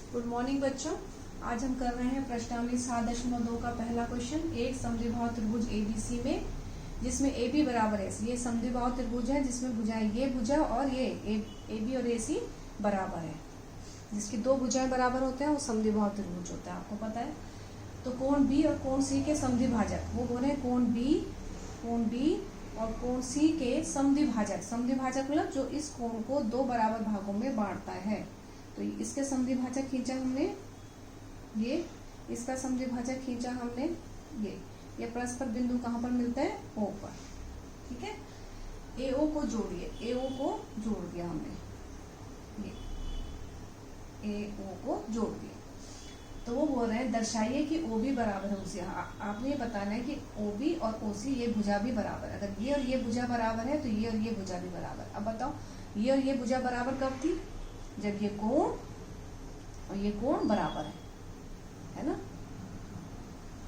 Good morning बच्चों। आज हम कर रहे हैं प्रश्नावली 7.2 का पहला क्वेश्चन। एक समद्विबाहु त्रिभुज एबीसी में जिसमें AB बराबर है, ये समद्विबाहु त्रिभुज है जिसमें भुजाएं ये भुजा और ये AB और AC बराबर है। जिसकी दो भुजाएं बराबर होते हैं वो समद्विबाहु त्रिभुज होता है, आपको पता है। तो कोण B और कोण C के समद्विभाजक, वो बोले कोण B और कोण C के समद्विभाजक। समद्विभाजक मतलब जो इस कोण को दो बराबर भागों में बांटता है। तो इसके समद्विभाजक खींचा हमने ये, इसका समद्विभाजक खींचा हमने ये परस्पर बिंदु कहाँ पर मिलते हैं? O पर। ठीक है, AO को जोड़िए, AO को जोड़ दिया हमने, ये AO को जोड़ दिया। तो वो बोल रहे हैं दर्शाइए कि OB बराबर है OC। आपने ये बताना है कि OB और OC ये भुजा भी बराबर है। अगर ये और ये भुजा बराबर है तो ये और ये भुजा भी बराबर। अब बताओ ये और ये भुजा बराबर कब थी? जब ये कोण और ये कोण बराबर है ना।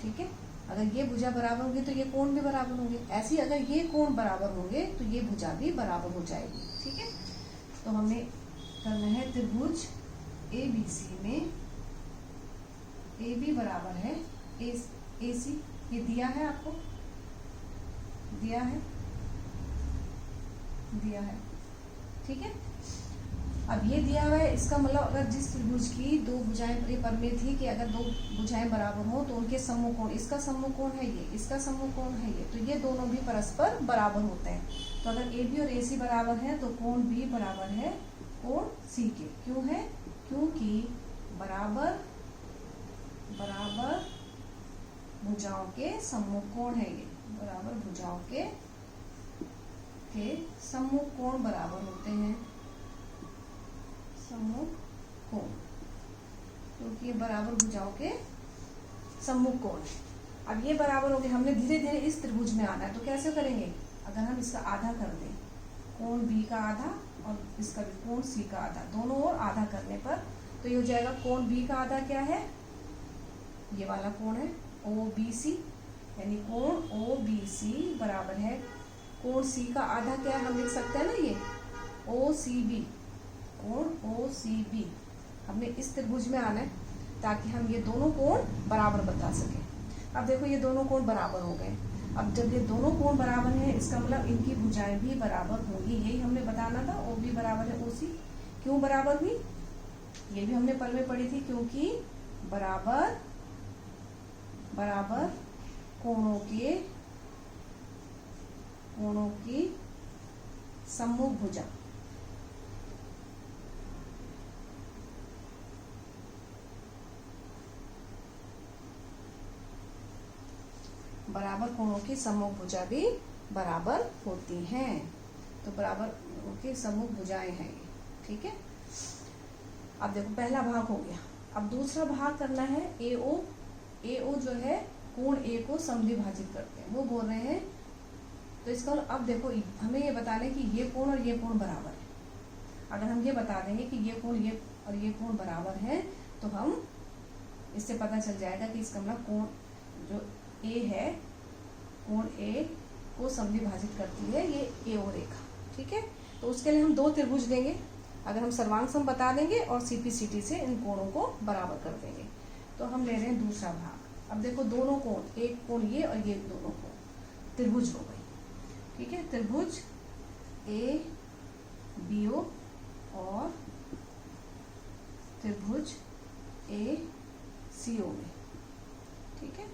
ठीक है, अगर ये भुजा बराबर होंगे तो ये कोण भी बराबर होंगे। ऐसे ही अगर ये कोण बराबर होंगे तो ये भुजा भी बराबर हो जाएगी। ठीक है, तो हमें करना है त्रिभुज ABC में AB बराबर है AC। ये दिया है आपको, दिया है। ठीक है, अब ये दिया हुआ है, इसका मतलब अगर जिस त्रिभुज की दो भुजाएं परिमेय थी कि अगर दो भुजाएं बराबर हो तो उनके समूह कोण, इसका समूह कोण है ये, इसका समूह कोण है ये, तो ये दोनों भी परस्पर बराबर होते हैं। तो अगर AB और AC बराबर है तो कोण B बराबर है कोण C के। क्यों है? क्योंकि बराबर भुजाओं के समूह कोण है ये, बराबर भुजाओं के समूह कोण बराबर होते हैं, समूह कोण, क्योंकि ये बराबर भुजाओं के सम्मुख कोण है। अब ये बराबर हो गए, हमने धीरे धीरे इस त्रिभुज में आना है। तो कैसे करेंगे? अगर हम इसका आधा कर दें, कोण B का आधा और इसका भी कोण C का आधा, दोनों ओर आधा करने पर तो ये हो जाएगा कोण B का आधा क्या है? ये वाला कोण है OBC, यानी कोण OBC बराबर है कोण C का आधा क्या है? हम लिख सकते हैं ना ये OCB, कोण OCB। हमने इस त्रिभुज में आना है ताकि हम ये दोनों कोण बराबर बता सकें। अब देखो ये दोनों कोण बराबर हो गए। अब जब ये दोनों कोण बराबर हैं इसका मतलब इनकी भुजाएं भी बराबर होंगी। यही हमने बताना था, OB बराबर है OC। क्यों बराबर हुई? ये भी हमने पल में पढ़ी थी, क्योंकि बराबर कोणों की सम्मुख भुजा, बराबर कोणों की सम्मुख भुजा भी बराबर होती हैं। तो बराबर की सम्मुख भुजाएं हैं ये। ठीक है, अब देखो पहला भाग हो गया। अब दूसरा भाग करना है AO जो है कोण A को समद्विभाजित करते हैं, वो बोल रहे हैं। तो इसका अब देखो हमें ये बताना है कि ये कोण और ये कोण बराबर है। अगर हम ये बता देंगे कि ये कोण ये और ये कोण बराबर है तो हम इससे पता चल जाएगा कि इसका मतलब कोण जो A है, कोण A को समद्विभाजित करती है ये AO रेखा। ठीक है, तो उसके लिए हम दो त्रिभुज देंगे। अगर हम सर्वांग सम बता देंगे और CP/CT से इन कोणों को बराबर कर देंगे। तो हम ले रहे हैं दूसरा भाग। अब देखो दोनों कोण, एक कोण ये और ये दोनों कोण त्रिभुज हो गई। ठीक है, त्रिभुज ABO और त्रिभुज ACO में। ठीक है,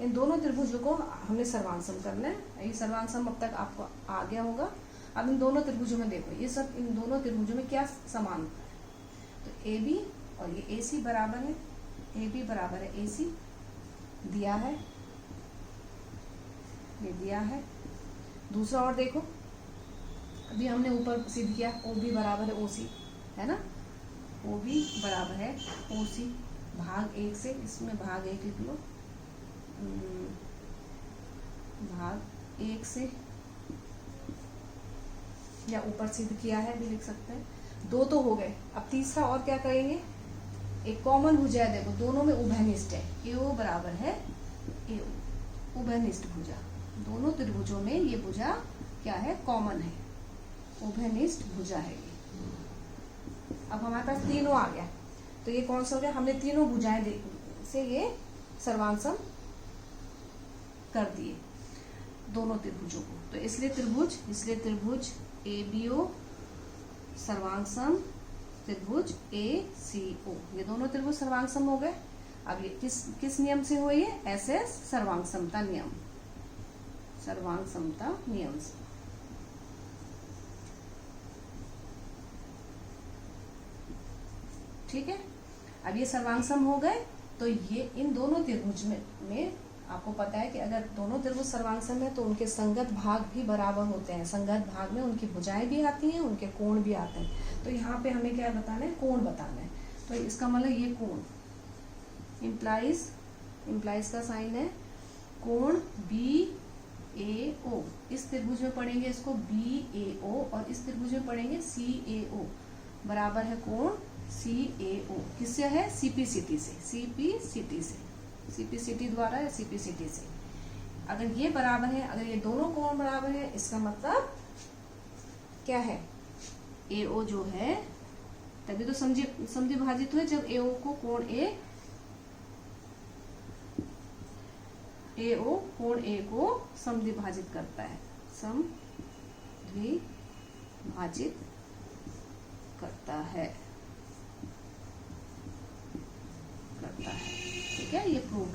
इन दोनों त्रिभुजों को हमने सर्वांग सम करना है। ये सर्वांग सम अब तक आपको आ गया होगा। अब इन दोनों त्रिभुजों में देखो, ये सब इन दोनों त्रिभुजों में क्या समान होता है? तो AB और ये AC बराबर है, AB बराबर है AC, दिया है, ये दिया है। दूसरा और देखो, अभी हमने ऊपर सिद्ध किया OB बराबर है OC, है ना। OB बराबर है OC भाग 1 से, इसमें भाग 1 लिख लो, भाग 1 से, या ऊपर सिद्ध किया है भी लिख सकते हैं। दो तो हो गए, अब तीसरा और क्या करेंगे? एक कॉमन भुजा है, देखो दोनों में उभयनिष्ठ है, AO बराबर है AO, उभयनिष्ठ भुजा। दोनों त्रिभुजों में ये भुजा क्या है? कॉमन है, उभयनिष्ठ भुजा है ये। अब हमारे पास तीनों आ गया। तो ये कौन सा हो गया, हमने तीनों भुजाएं से ये सर्वांग कर दिए दोनों त्रिभुजों को। तो इसलिए त्रिभुज ABO सर्वांग सम त्रिभुज ACO, ये दोनों त्रिभुज सर्वांग सम हो गए। अब ये किस नियम से हुए, ये SS सर्वांग समता नियम, सर्वांग समता नियम से। ठीक है, अब ये सर्वांग सम हो गए। तो ये इन दोनों त्रिभुज में आपको पता है कि अगर दोनों त्रिभुज सर्वांग सम है तो उनके संगत भाग भी बराबर होते हैं। संगत भाग में उनकी भुजाएं भी आती हैं, उनके कोण भी आते हैं। तो यहाँ पे हमें क्या बताना है, कोण बताना है। तो इसका मतलब ये कोण इम्प्लाइज का साइन है कोण BAO। इस त्रिभुज में पढ़ेंगे इसको BAO और इस त्रिभुज में पढ़ेंगे CAO, बराबर है कोण CAO। किससे है, CPCT से, CPCT द्वारा या CPCT से। अगर ये बराबर है, अगर ये दोनों कोण बराबर है, इसका मतलब क्या है, AO जो है, तभी तो समझी भाजित हुए जब AO को कोण AO कोण A को समद्विभाजित करता है, समद्विभाजित करता है। ठीक है, ये प्रूव